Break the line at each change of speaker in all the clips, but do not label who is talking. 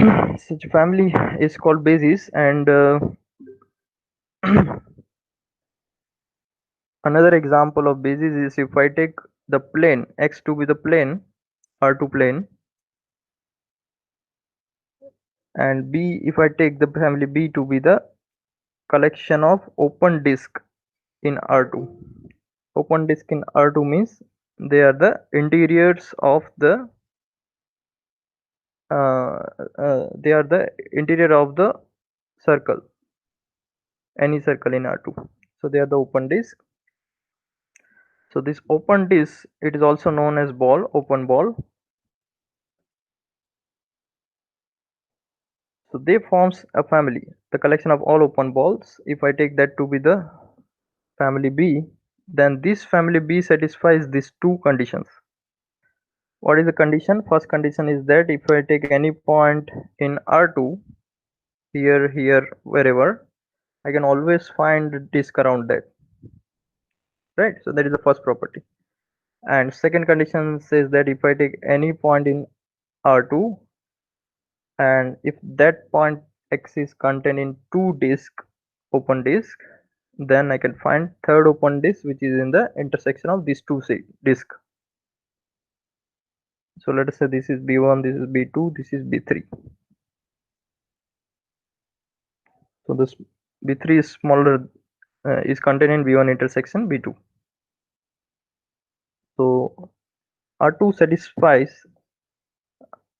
Such family is called basis, and another example of basis is if I take the plane x to be the plane R2 plane, and B if I take the family B to be the collection of open disk in R2. Open disk in R2 means they are the interiors of the uh, they are the interior of the circle, any circle in R2. So they are the open disk. So this open disk, it is also known as ball, open ball. So they forms a family, the collection of all open balls. If I take that to be the family B, then this family B satisfies these two conditions. What is the condition? First condition is that if I take any point in R2, here, here, wherever, I can always find disk around that, right? So that is the first property. And second condition says that if I take any point in R2, and if that point X is contained in two disk, open disk, then I can find third open disk which is in the intersection of these two disk. So let us say this is B1, this is B2, this is B3. So this B3 is smaller, is contained in B1 intersection B2. So R2 satisfies,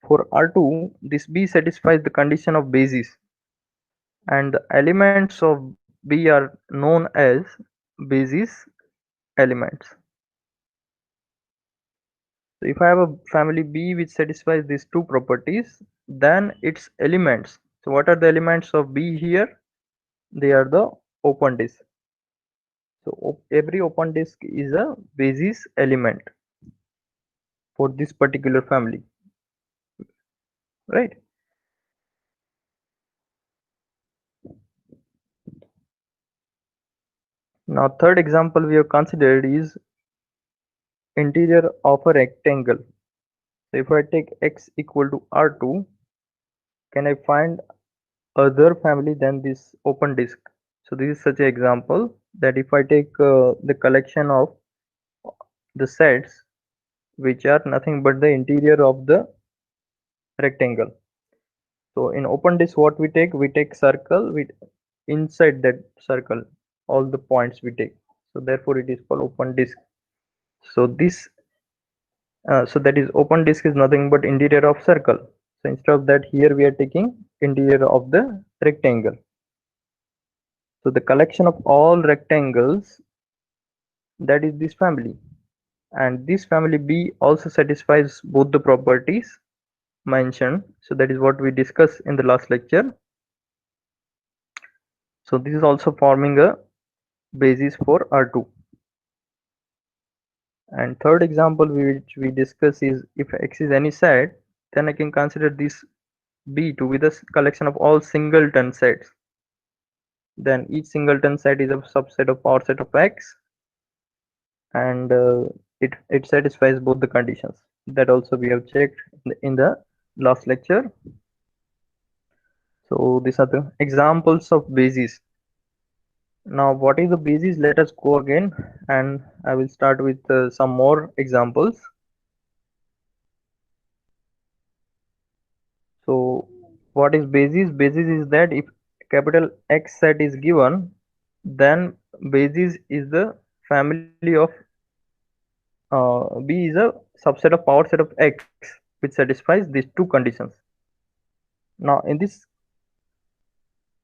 for R2 this B satisfies the condition of basis, and the elements of B are known as basis elements. So if I have a family B which satisfies these two properties, then its elements. So what are the elements of B here? They are the open disk. So every open disk is a basis element for this particular family, right? Now third example we have considered is interior of a rectangle. So if I take x equal to R2, can I find other family than this open disk? So this is such an example that if I take the collection of the sets which are nothing but the interior of the rectangle. So in open disk what we take circle with inside that circle all the points we take. So therefore it is called open disk. So this so that is open disk is nothing but interior of circle. So instead of that here we are taking interior of the rectangle. So the collection of all rectangles, that is this family, and this family B also satisfies both the properties mentioned. So that is what we discussed in the last lecture. So this is also forming a basis for R2. And third example which we discuss is if X is any set, then I can consider this B to be the collection of all singleton sets. Then each singleton set is a subset of power set of X, and it satisfies both the conditions. That also we have checked in the last lecture. So these are the examples of basis. Now what is the basis? Let us go again, and I will start with some more examples. So what is basis? Basis is that if capital X set is given, then basis is the family of B is a subset of power set of X which satisfies these two conditions. Now in this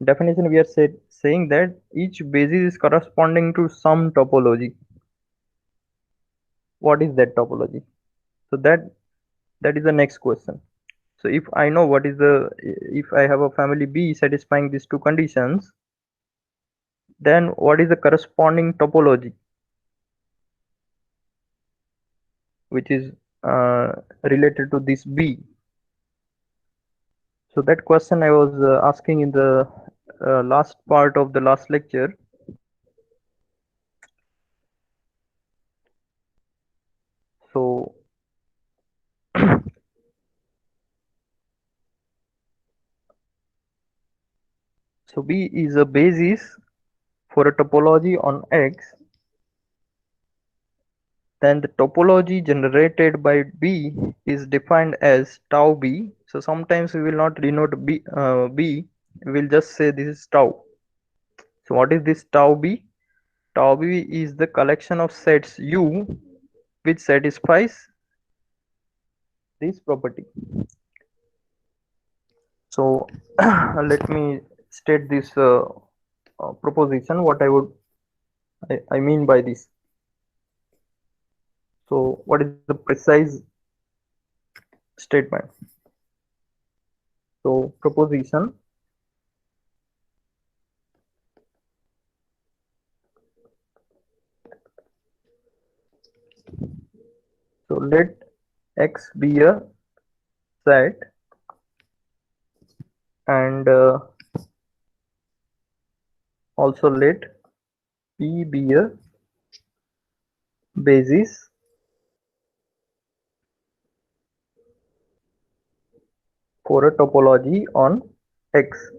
definition we are saying that each basis is corresponding to some topology. What is that topology? So that is the next question. So if I know what is the, if I have a family B satisfying these two conditions, then what is the corresponding topology which is related to this B? So that question I was asking in the last part of the last lecture. So So B is a basis for a topology on X, then the topology generated by B is defined as tau B. So sometimes we will not denote B, we will just say this is tau. So what is this tau B? Tau B is the collection of sets U which satisfies this property. So let me state this proposition, what I mean by this. So what is the precise statement? So proposition, so let X be a set and also let P be a basis for a topology on X.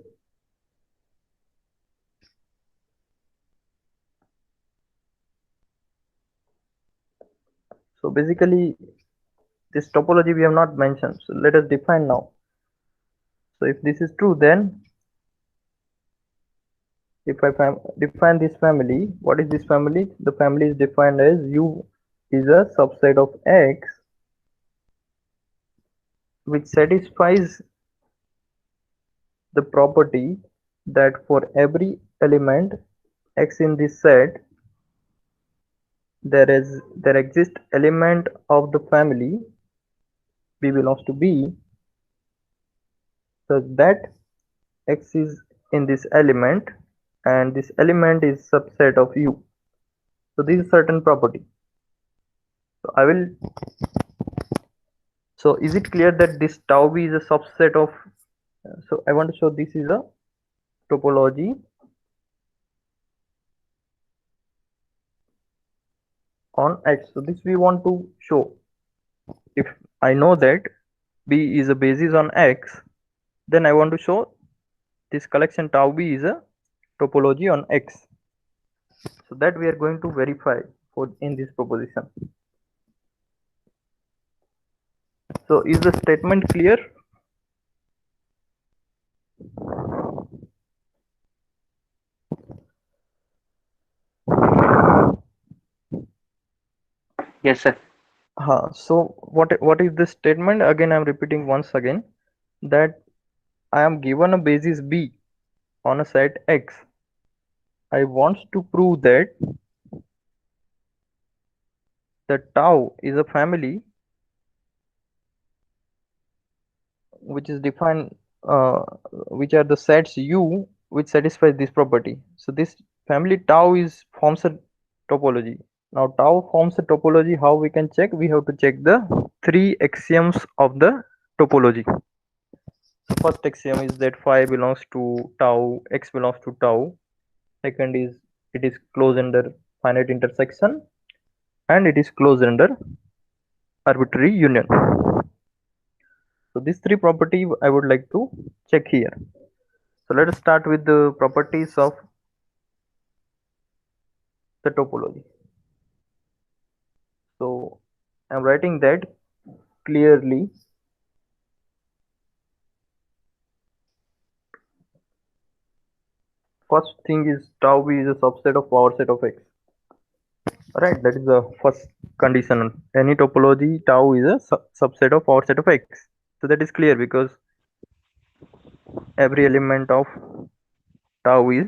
So basically this topology we have not mentioned, so let us define now. So if this is true, then if I define this family, what is this family? The family is defined as U is a subset of X which satisfies the property that for every element X in this set there exists element of the family B belongs to B such that X is in this element and this element is subset of U. So this is certain property. So I will. So is it clear that this tau B is a subset of? So I want to show this is a topology on X. So this we want to show. If I know that B is a basis on X, then I want to show this collection tau B is a topology on X. So that we are going to verify for in this proposition. So is the statement clear?
Yes, sir.
So what is the statement? Again, I'm repeating once again that I am given a basis B on a set X. I want to prove that the tau is a family which is defined, which are the sets U which satisfies this property. So this family tau is forms a topology. Now tau forms a topology. How we can check? We have to check the three axioms of the topology. So first axiom is that phi belongs to tau, X belongs to tau. Second is it is closed under finite intersection, and it is closed under arbitrary union. So these three properties I would like to check here. So let us start with the properties of the topology. So I'm writing that clearly. First thing is tau B is a subset of power set of X. Alright, that is the first condition. Any topology tau is a subset of power set of X. So that is clear because every element of tau is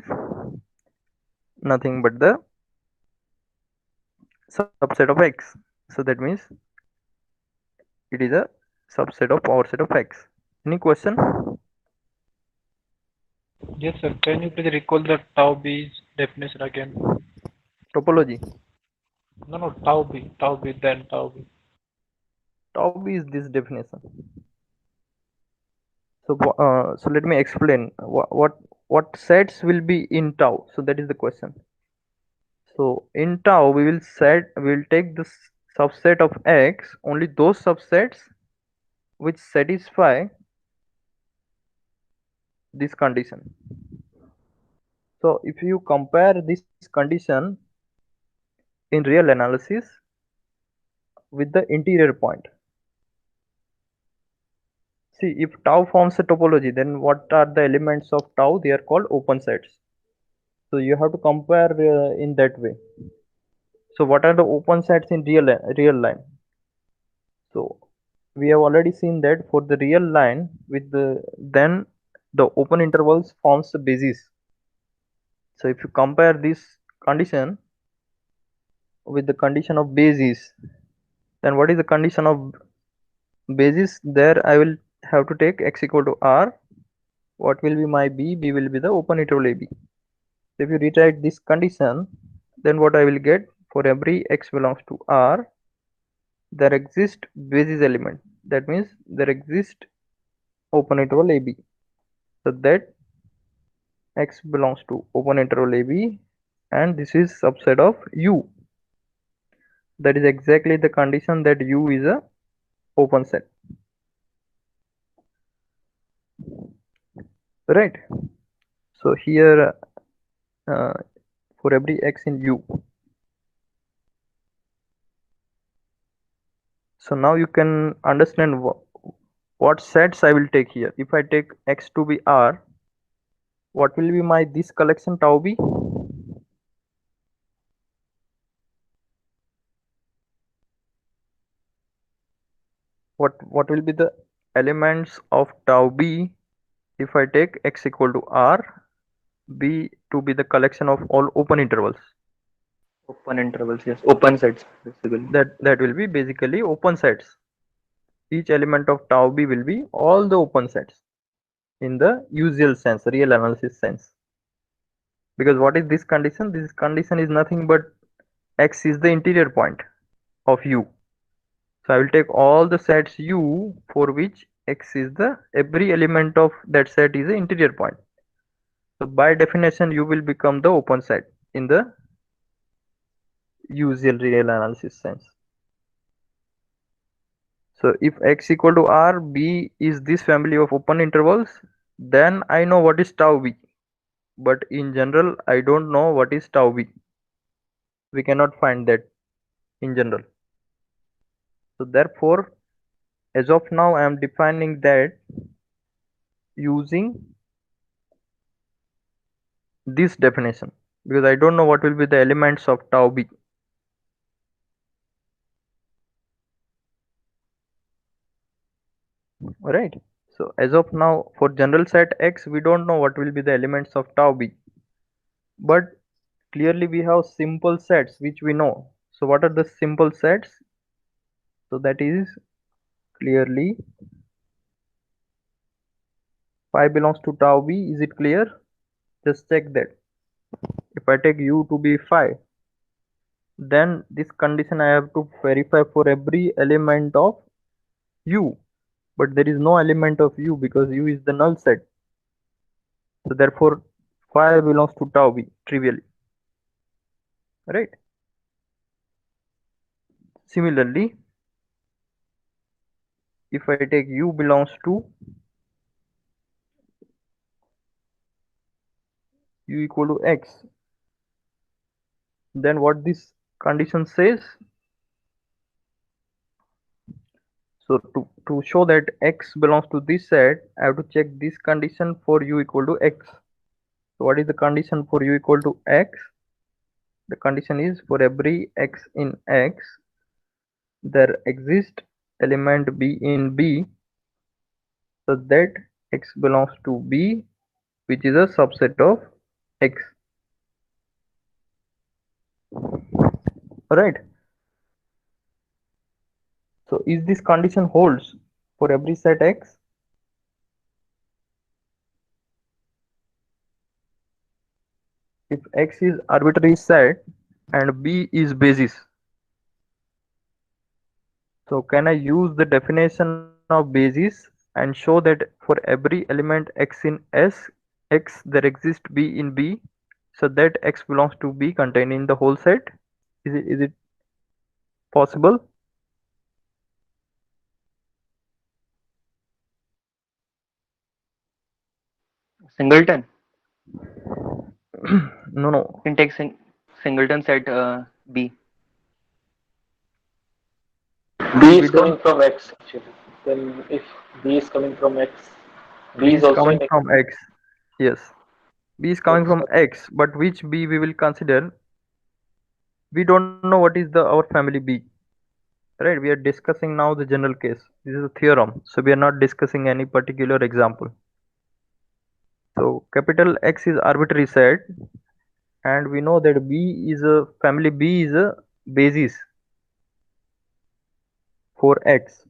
nothing but the subset of X. So that means it is a subset of power set of X. Any question?
Yes, sir. Can you please recall the tau B's definition again?
Topology.
No, tau B, then tau B.
Tau B is this definition. So let me explain what sets will be in tau. So that is the question. So in tau we will take the subset of X, only those subsets which satisfy this condition. So if you compare this condition in real analysis with the interior point, see, if tau forms a topology, then what are the elements of tau? They are called open sets. So you have to compare in that way. So what are the open sets in real line? So we have already seen that for the real line with then the open intervals forms the basis. So if you compare this condition with the condition of basis, then what is the condition of basis? There I will have to take x equal to r. What will be my b? B will be the open interval ab. So if you rewrite this condition, then what I will get, for every x belongs to R, there exists basis element. That means there exists open interval AB. So that x belongs to open interval AB, and this is subset of U. That is exactly the condition that U is a open set. Right? So here uh, for every x in U. So now you can understand what sets I will take here. If I take x to be R, what will be my this collection tau b? What will be the elements of tau b if I take x equal to R, b to be the collection of all open intervals?
Open intervals, yes. Open sets, basically.
That will be basically open sets. Each element of tau b will be all the open sets in the usual sense, real analysis sense. Because what is this condition? This condition is nothing but x is the interior point of U. So I will take all the sets U for which x is the every element of that set is the interior point. So by definition U will become the open set in the usual real analysis sense. So if x equal to R, B is this family of open intervals, then I know what is tau B. But in general I don't know what is tau B. We cannot find that in general. So therefore as of now I am defining that using this definition, because I don't know what will be the elements of tau b. Alright, so as of now for general set x we don't know what will be the elements of tau b, but clearly we have simple sets which we know. So what are the simple sets? So that is clearly phi belongs to tau b. Is it clear? Just check that. If I take u to be phi, then this condition I have to verify for every element of u, but there is no element of u because u is the null set. So therefore phi belongs to tau b trivially, right? Similarly, if I take u belongs to u equal to x, then what this condition says? So to show that x belongs to this set, I have to check this condition for u equal to x. So what is the condition for u equal to x? The condition is for every x in x, there exists element b in b, so that x belongs to b, which is a subset of x. Right? So is this condition holds for every set x? If x is arbitrary set and b is basis, so can I use the definition of basis and show that for every element x in S, x there exists b in b, so that x belongs to b contained in the whole set? Is it possible?
Singleton.
No.
You can take singleton set B.
B
We
is
don't.
coming from X actually. Then if B is coming from X,
B
B is
is
also
coming
in X.
from X. Yes. B is coming
Yes.
from X, but which B we will consider? We don't know what is the our family B. Right? We are discussing now the general case. This is a theorem, so we are not discussing any particular example. So capital X is arbitrary set, and we know that B is a family B is a basis for X.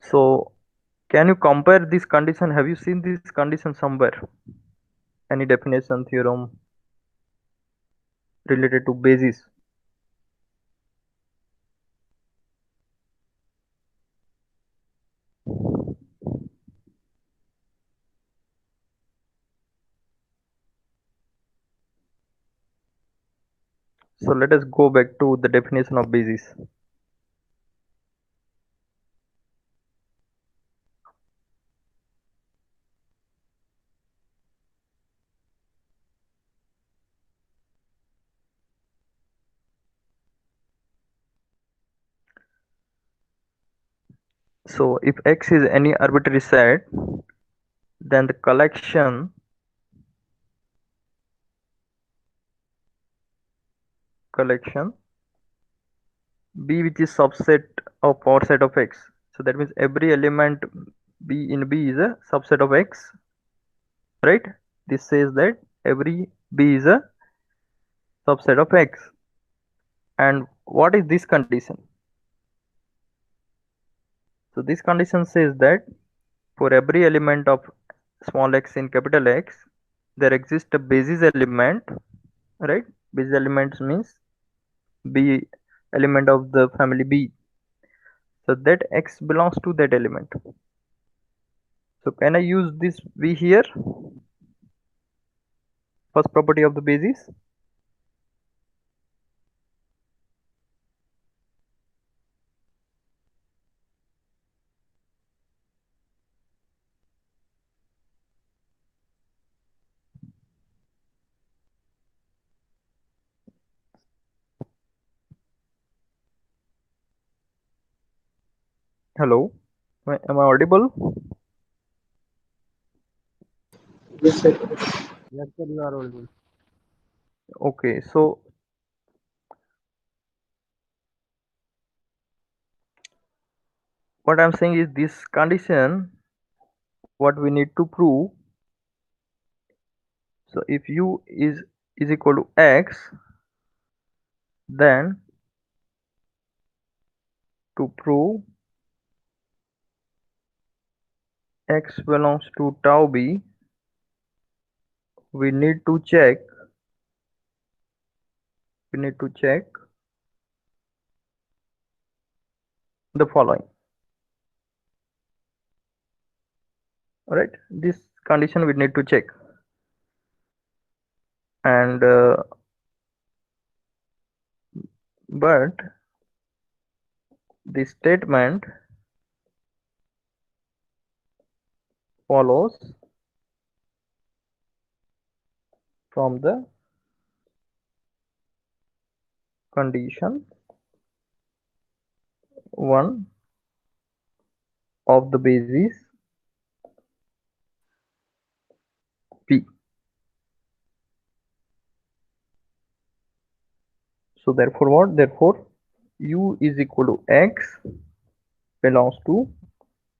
So can you compare this condition? Have you seen this condition somewhere? Any definition theorem related to basis? So let us go back to the definition of basis. So if X is any arbitrary set, then the collection B, which is subset of our set of X. So that means every element B in B is a subset of X, right? This says that every B is a subset of X. And what is this condition? So this condition says that for every element of small x in capital X, there exists a basis element, right? Basis elements means B element of the family B. So that X belongs to that element. So can I use this V here? First property of the basis. Hello, am I audible?
Yes, sir.
Yes, sir, you are audible.
Okay, so what I'm saying is this condition, what we need to prove. So if U is equal to X, then to prove X belongs to tau B, we need to check the following. Alright, this condition we need to check, and but the statement follows from the condition 1 of the basis P. So therefore what? Therefore U is equal to X belongs to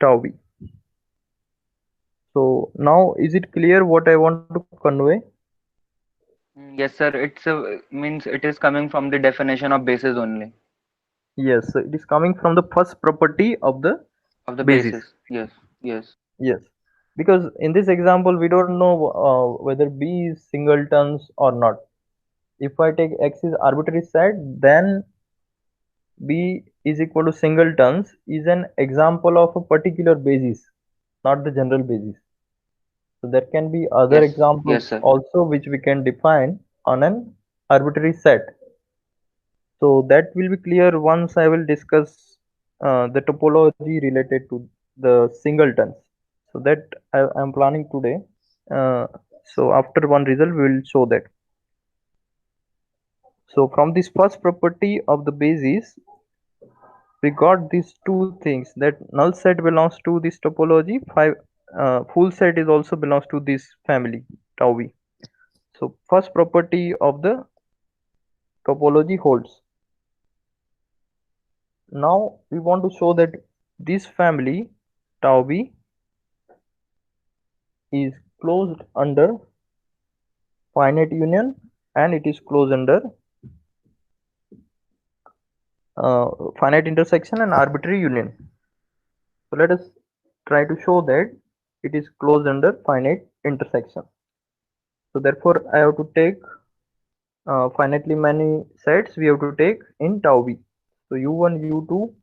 tau B. So now is it clear what I want to convey?
Yes, sir. It's means it is coming from the definition of basis only.
Yes, so it is coming from the first property of the
Of the
basis.
basis. Yes. Yes.
Yes, because in this example we don't know whether B is singletons or not. If I take X is arbitrary set, then B is equal to singletons is an example of a particular basis, not the general basis. So there can be other
Yes. Yes,
examples
sir.
also which we can define on an arbitrary set. So that will be clear once I will discuss the topology related to the singletons. So that I am planning today. So after one result we will show that. So from this first property of the basis, we got these two things, that null set belongs to this topology, full set is also belongs to this family tau b. So first property of the topology holds. Now we want to show that this family tau b is closed under finite union and it is closed under finite intersection and arbitrary union. So let us try to show that it is closed under finite intersection. So therefore I have to take finitely many sets we have to take in tau b. So u1, u2,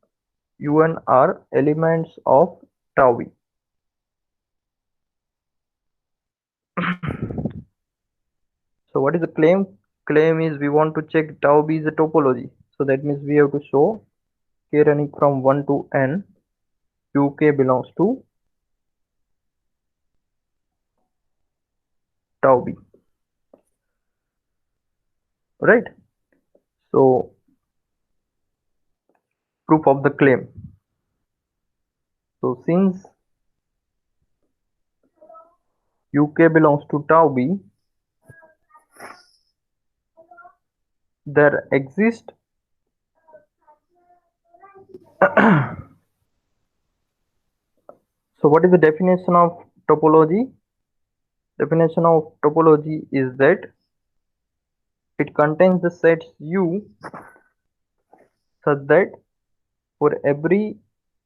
un are elements of tau b. So what is the claim? Claim is we want to check tau b is a topology. So that means we have to show k running from 1 to n, uk belongs to tau b. Right? So proof of the claim. So since uk belongs to tau b, there exists so what is the definition of topology? Definition of topology is that it contains the sets U such that for every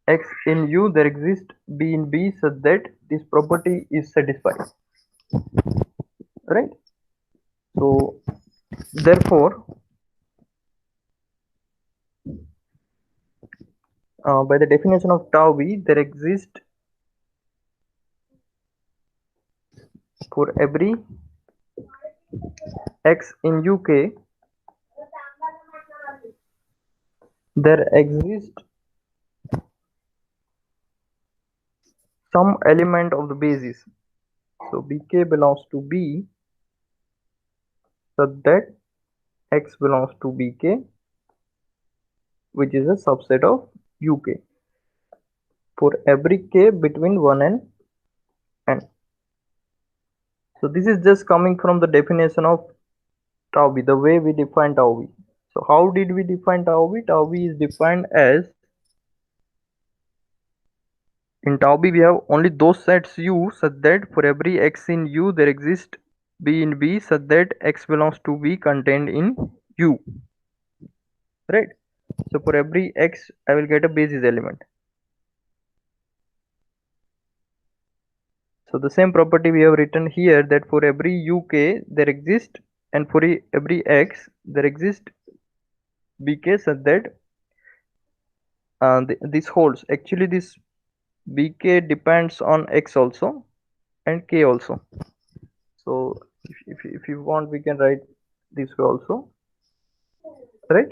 x in U there exists B in B such that this property is satisfied. Right? So therefore by the definition of tau b, there exists for every x in UK there exists some element of the basis. So bk belongs to B such that x belongs to bk, which is a subset of UK for every k between 1 and n. So this is just coming from the definition of tau b, the way we define tau b. So how did we define tau b? Tau b is defined as, in tau b we have only those sets U such that for every x in U there exists B in B such that x belongs to B contained in U. Right? So for every x I will get a basis element. So the same property we have written here, that for every UK there exists, and for every x there exists BK such that this holds. Actually this BK depends on x also and k also. So if you want we can write this way also, right?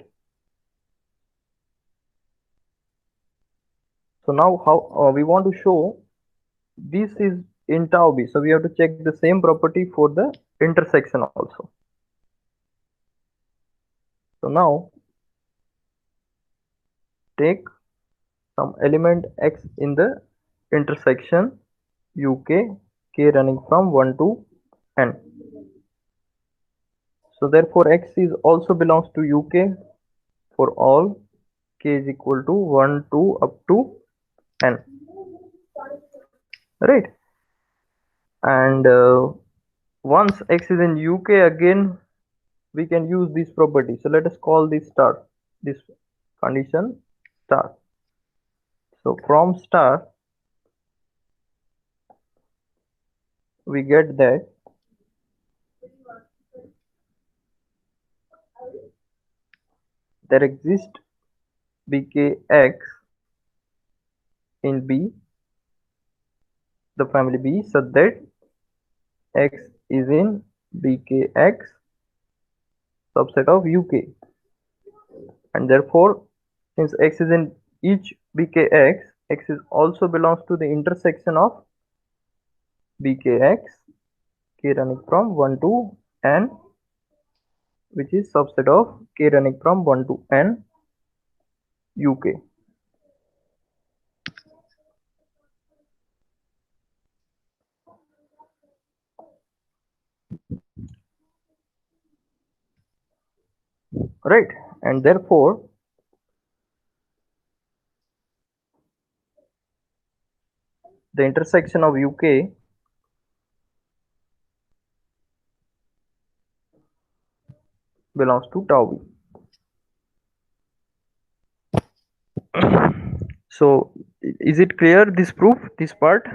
So now how we want to show this is in tau b, so we have to check the same property for the intersection also. So now take some element x in the intersection UK k running from 1 to n. So therefore x is also belongs to UK for all k is equal to 1 to up to n. Right? And once x is in UK, again we can use this property. So let us call this star, this condition star. So from star we get that there exists bkx in B, the family B, such that x is in bkx subset of UK, and therefore since x is in each bkx, x is also belongs to the intersection of bkx k running from 1 to n, which is subset of k running from 1 to n uk. Right, and therefore the intersection of uk belongs to tau b. So is it clear, this proof, this part?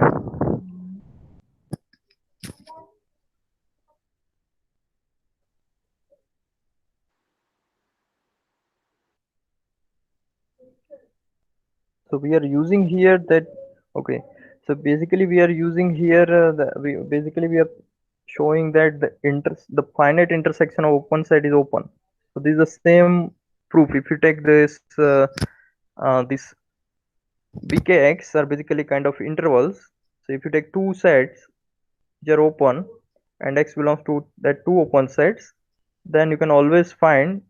So we are using here that, okay, so basically we are using here we are showing that the finite intersection of open set is open. So this is the same proof. If you take this bkx are basically kind of intervals. So if you take two sets which are open and x belongs to that two open sets, then you can always find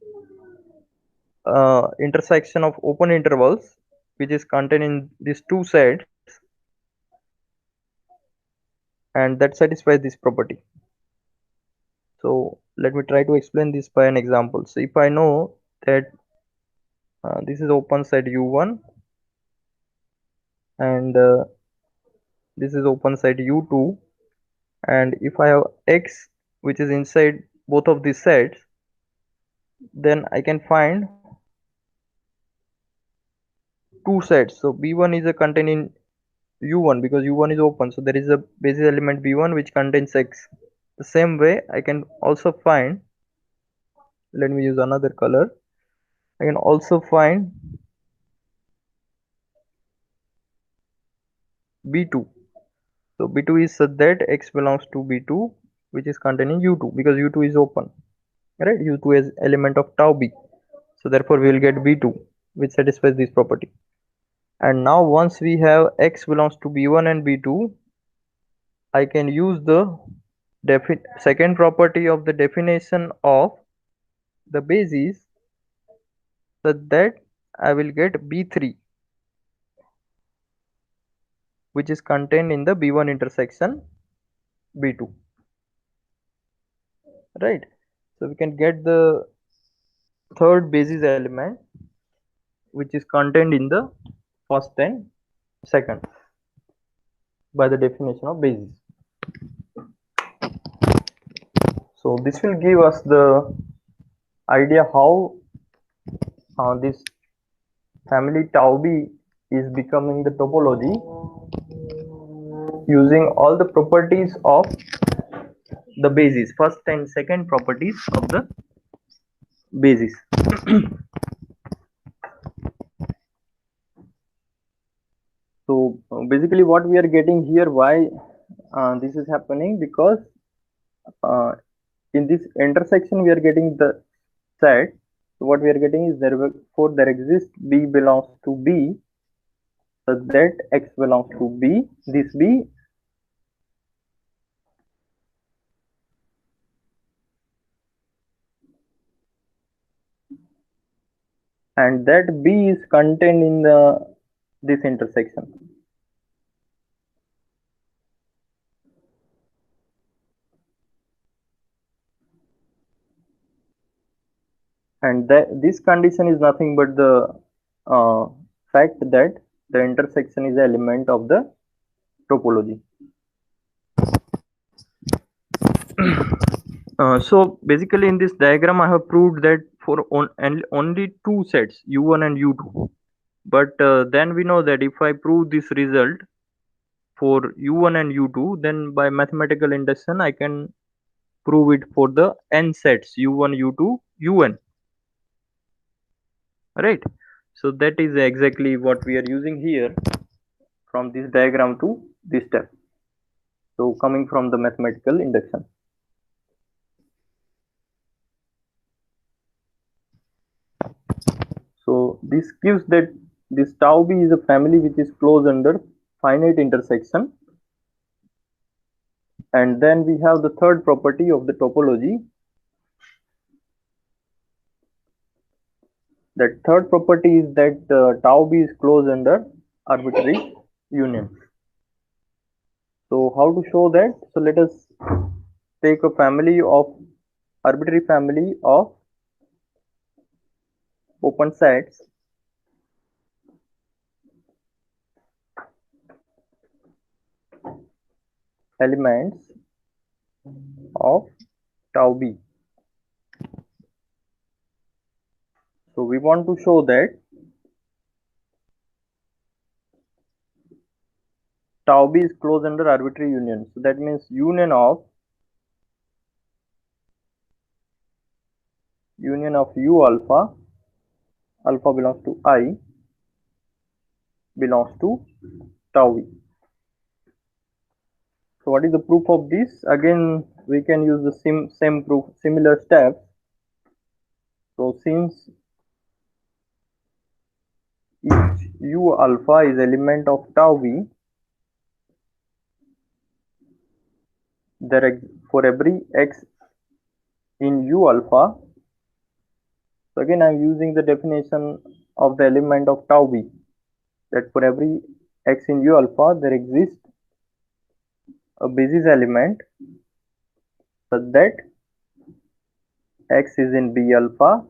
intersection of open intervals which is contained in these two sets, and that satisfies this property. So let me try to explain this by an example. So if I know that this is open set u1 and this is open set u2, and if I have x which is inside both of these sets, then I can find two sets. So b1 is a contained in u1 because u1 is open, so there is a basis element b1 which contains x. The same way I can also find, let me use another color, I can also find b2. So b2 is such that x belongs to b2 which is contained in u2 because u2 is open, right? u2 is element of tau b, so therefore we will get b2 which satisfies this property. And now once we have x belongs to b1 and b2, I can use the second property of the definition of the basis such that I will get b3 which is contained in the b1 intersection b2, right? So we can get the third basis element which is contained in the first and second by the definition of basis. So this will give us the idea how this family tau b is becoming the topology using all the properties of the basis, first and second properties of the basis. So basically what we are getting here, why this is happening, because uh, in this intersection we are getting the set. So what we are getting is therefore there exists b belongs to b such that x belongs to b, this b, and that b is contained in this intersection. And this condition is nothing but the fact that the intersection is an element of the topology. So basically in this diagram I have proved that for only two sets u1 and u2, but then we know that if I prove this result for u1 and u2, then by mathematical induction I can prove it for the n sets u1 u2 un, right? So that is exactly what we are using here from this diagram to this step, so coming from the mathematical induction. So this gives that this tau b is a family which is closed under finite intersection And then we have the third property of the topology. That third property is that tau b is closed under arbitrary union. So how to show that? So let us take a family of arbitrary family of open sets elements of tau b. So we want to show that tau b is closed under arbitrary union. So that means union of u alpha, alpha belongs to I, belongs to tau b. So what is the proof of this? Again, we can use the same proof, similar steps. So since each u alpha is element of tau b, there for every x in u alpha. So again, I am using the definition of the element of tau b, that for every x in u alpha, there exists a basis element such that x is in b alpha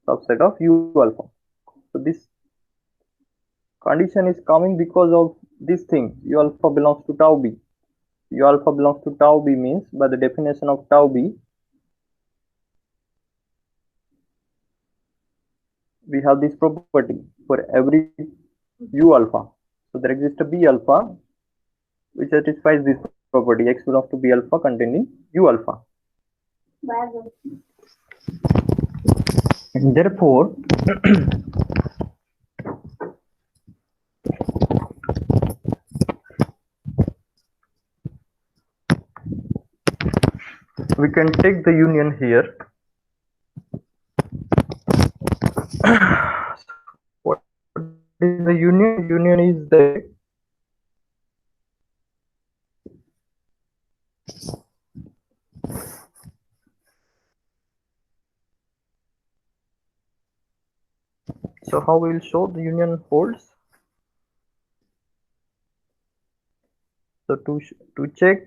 subset of u alpha. So this condition is coming because of this thing, u alpha belongs to tau b. U alpha belongs to tau b means, by the definition of tau b, we have this property for every u alpha. So there exists a b alpha which satisfies this property, x belongs to b alpha contained in u alpha. And therefore we can take the union here. What is the union? Union is that so how we will show the union holds? So to check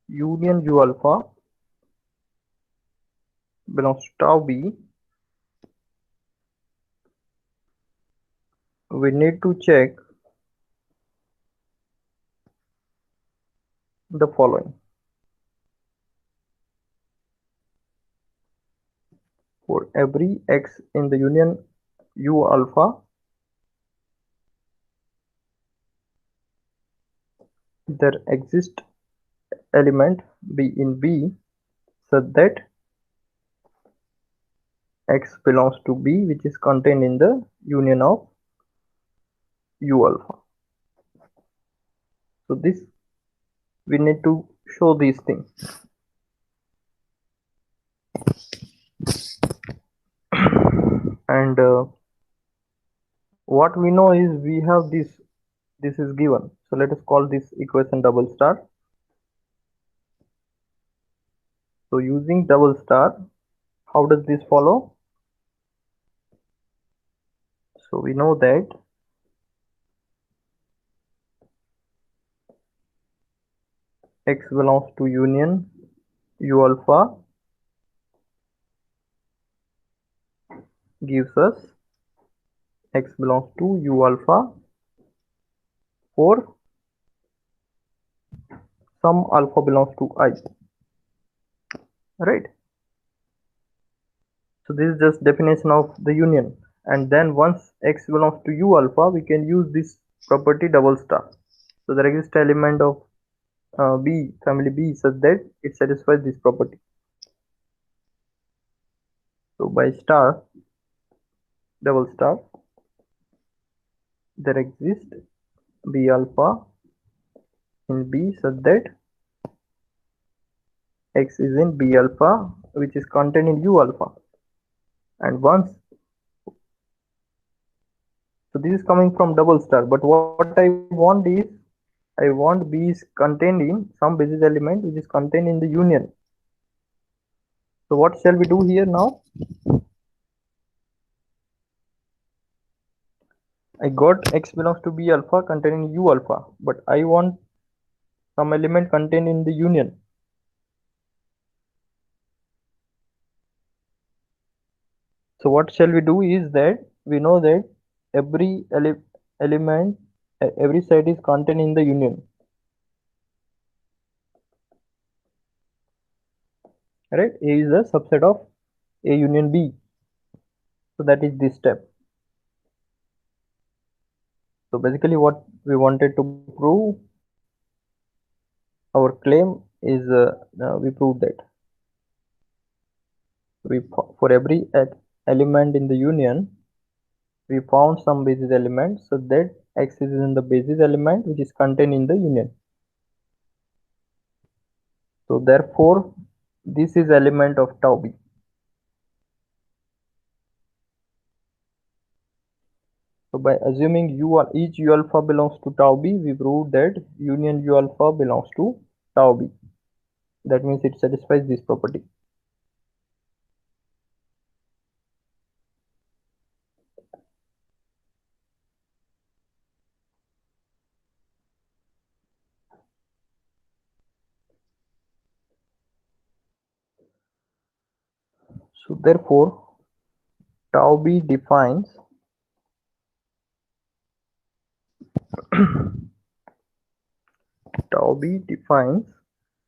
union u alpha belongs to tau b, we need to check the following. For every x in the union u alpha, there exists element b in b such that x belongs to b, which is contained in the union of u alpha. So this we need to show these things. And what we know is we have this is given. So let us call this equation double star. So using double star, how does this follow? So we know that x belongs to union u alpha gives us x belongs to u alpha for some alpha belongs to I, right? So this is just definition of the union, and then once x belongs to u alpha, we can use this property double star. So there exists element of b, family b, such that it satisfies this property. So by star, double star, there exists b alpha in b such that x is in b alpha, which is contained in u alpha. And once So this is coming from double star, but what I want is I want B is contained in some basis element which is contained in the union. So what shall we do here now? I got X belongs to B alpha containing U alpha, but I want some element contained in the union. So what shall we do is that we know that every element, every set is contained in the union, right? A is a subset of A union B. So that is this step. So basically what we wanted to prove, our claim is we proved that for every element in the union, we found some basis element, so that X is in the basis element which is contained in the union. So therefore this is element of tau B. So by assuming each U alpha belongs to tau B, we proved that union U alpha belongs to tau B. That means it satisfies this property. So therefore tau B defines tau B defines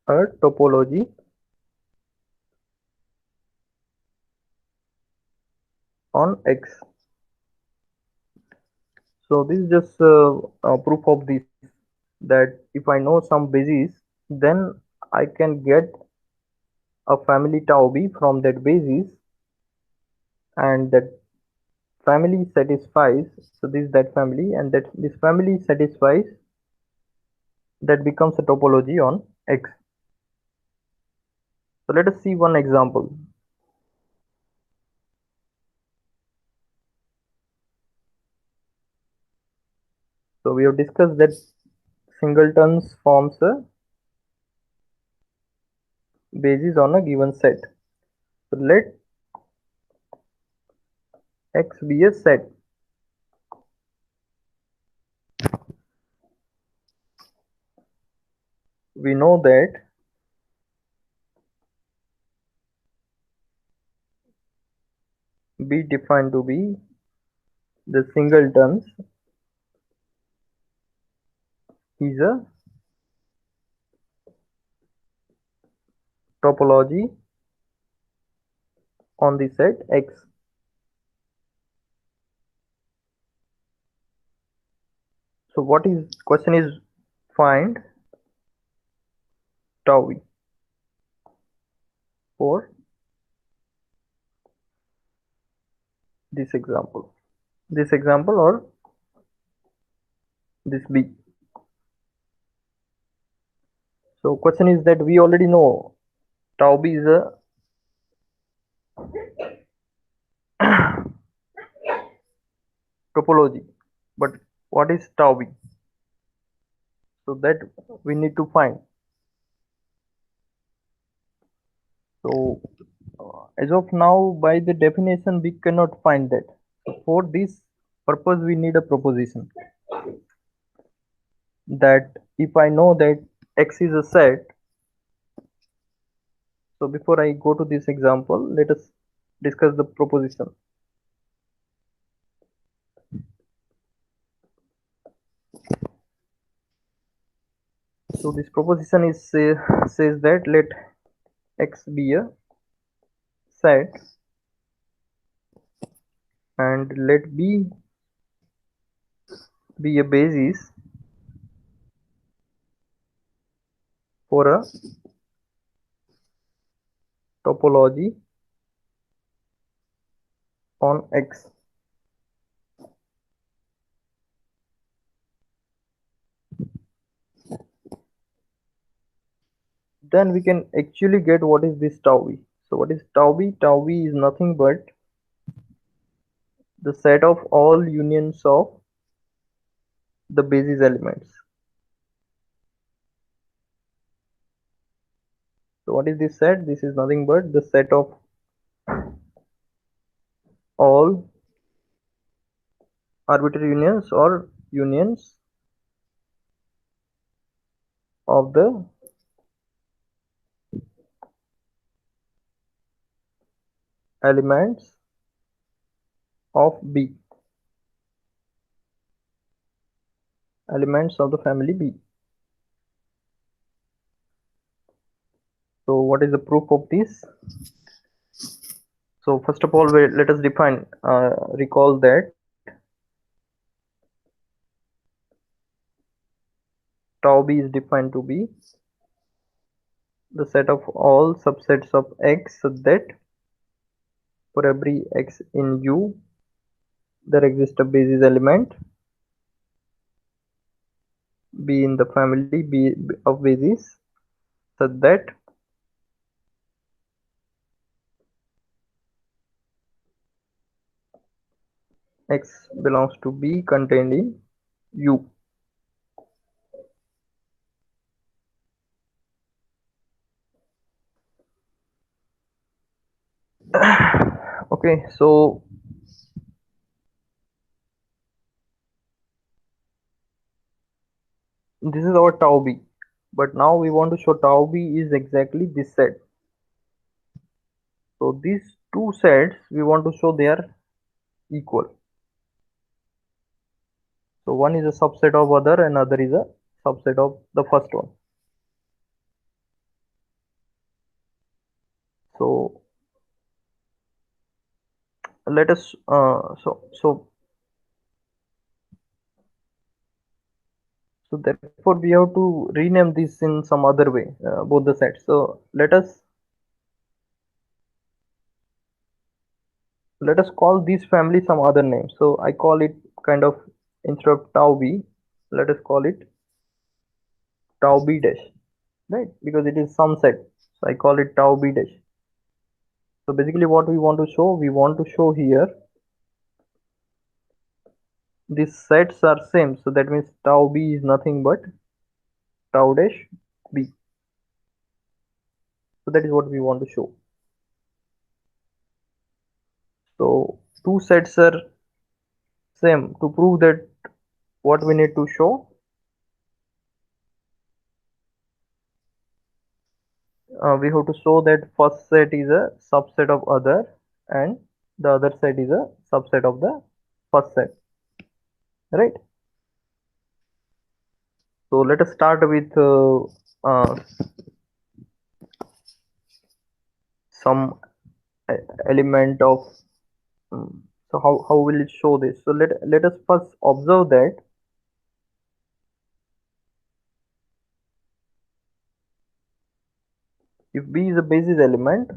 a topology on X. So this is just a proof of this, that if I know some basis, then I can get a family tau B from that basis, and that family satisfies, so this is that family, and that this family satisfies, that becomes a topology on X. So let us see one example. So we have discussed that singletons forms a basis on a given set. So let X be a set. We know that B defined to be the singletons is a topology on the set X. So what is question is, find tau B for this example or this B. So question is that we already know tau B is a topology, but what is tau B? So that we need to find. So as of now, by the definition, we cannot find that. So for this purpose, we need a proposition that if I know that X is a set. So before I go to this example, let us discuss the proposition. So this proposition is says that let X be a set and let B be a basis for a topology on X. Then we can actually get what is this tau B. So what is tau B? Tau B is nothing but the set of all unions of the basis elements. So what is this set? This is nothing but the set of all arbitrary unions or unions of the elements of B, elements of the family B. So what is the proof of this? So first of all, let us recall that tau B is defined to be the set of all subsets of X such that for every X in U there exists a basis element B in the family B of basis such that X belongs to B contained in U. Okay, so this is our tau B, but now we want to show tau B is exactly this set. So these two sets we want to show they are equal. So one is a subset of other and other is a subset of the first one. So let us so therefore we have to rename this in some other way, both the sets. So let us call this family some other name. So I call it kind of, instead of tau B, let us call it tau B dash, right? Because it is some set. So I call it tau B dash. So basically what we want to show here these sets are same. So that means tau B is nothing but tau dash B. So that is what we want to show. So two sets are same. To prove that, what we need to show, we have to show that first set is a subset of other and the other set is a subset of the first set, right? So let us start with some element of so how will it show this? So let us first observe that if B is a basis element,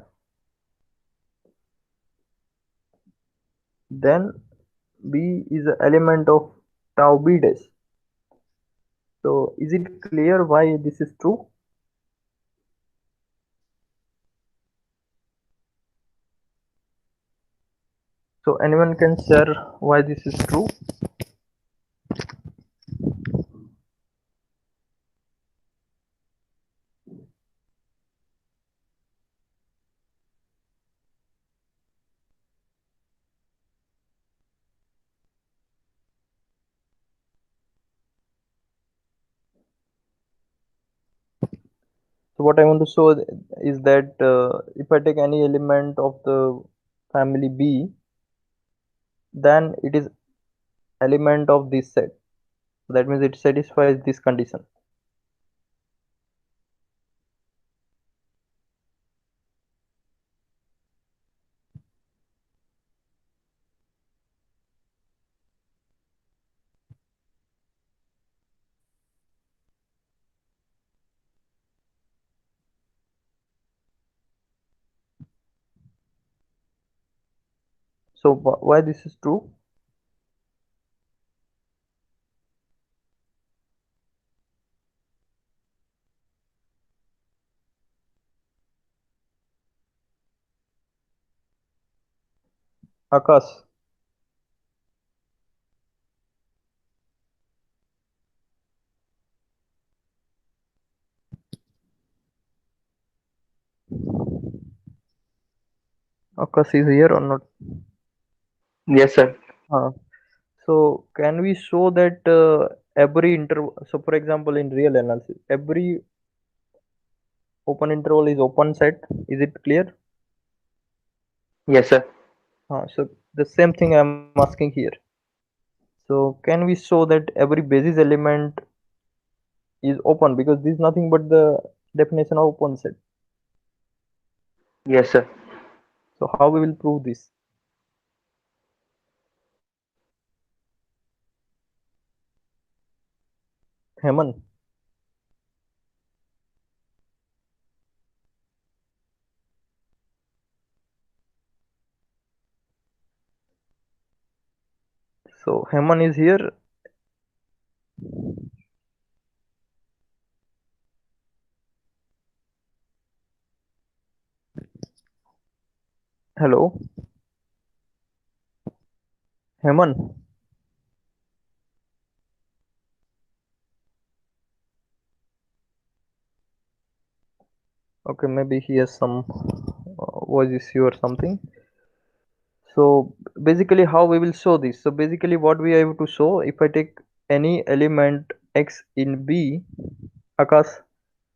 then B is an element of tau B dash. So is it clear why this is true? So anyone can share why this is true? So what I want to show is that if I take any element of the family B, then it is element of this set. So that means it satisfies this condition. So why this is true? Akash. Akash is here or not?
Yes, sir.
So can we show that every interval, so for example in real analysis, every open interval is open set? Is it clear?
Yes, sir.
So the same thing I'm asking here. So can we show that every basis element is open, because this is nothing but the definition of open set.
Yes, sir.
So how we will prove this? Heman, so Heman is here. Hello, Heman. Okay, maybe he has some voice issue or something. So basically how we will show this? So basically what we have to show, if I take any element x in B, Akash,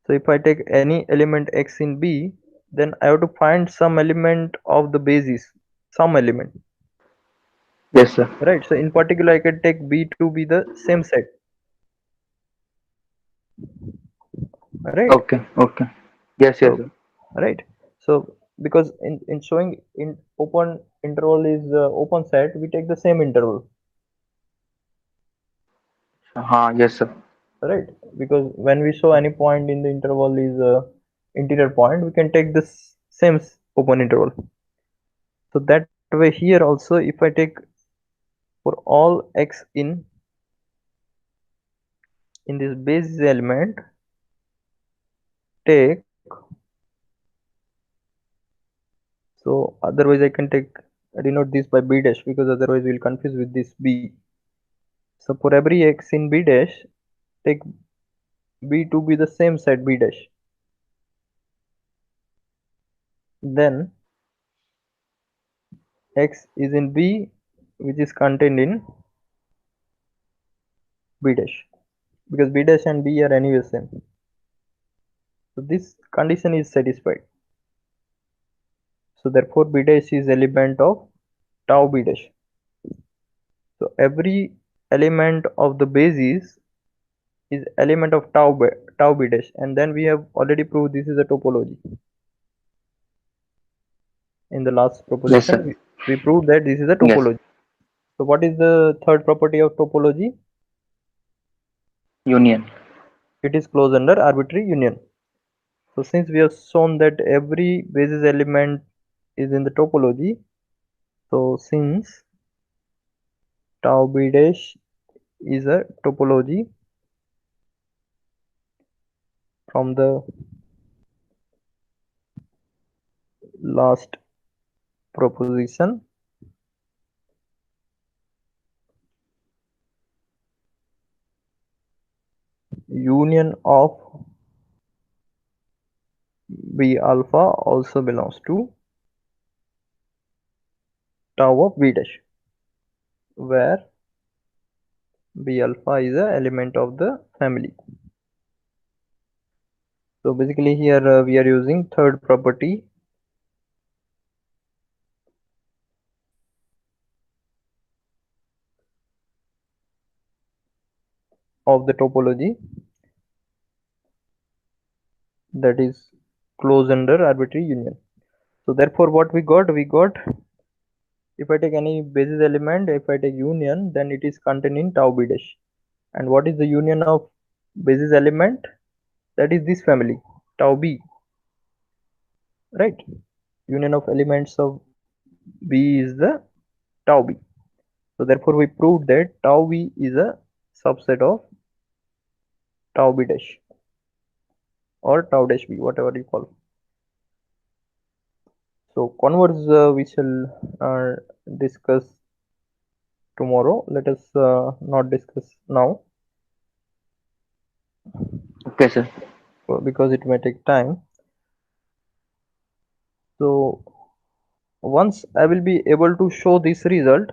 so if I take any element x in B, then I have to find some element of the basis, some element,
Yes, sir.
right? So in particular I can take B to be the same set, right?
Okay. Okay. Yes, yes,
So
sir.
right, so because in showing in open interval is open set, we take the same interval,
Yes, sir.
right? Because when we show any point in the interval is a interior point, we can take this same open interval. So that way here also, if I take for all x in this basis element, take, so otherwise I can take, denote this by b dash, because otherwise we'll confuse with this b. So for every x in b dash, take b to be the same set b dash. Then x is in b, which is contained in b dash, because b dash and b are anyway same. So this condition is satisfied. So therefore b dash is element of tau b dash. So every element of the basis is element of tau b dash, and then we have already proved this is a topology. In the last
Yes,
proposition,
sir.
we proved that this is a
Yes.
topology. So what is the third property of topology?
Union.
It is closed under arbitrary union. So since we have shown that every basis element is in the topology, so since tau b dash is a topology from the last proposition, union of b alpha also belongs to tau of b dash, where b alpha is a element of the family. So basically here we are using third property of the topology, that is closed under arbitrary union. So therefore what we got, if I take any basis element, if I take union, then it is contained in tau b dash. And what is the union of basis element? That is this family, tau b, right? Union of elements of b is the tau b. So therefore we proved that tau b is a subset of tau b dash or tau dash b, whatever you call. So converse we shall discuss tomorrow. Let us not discuss now
Okay, sir.
because it may take time. So Once I will be able to show this result,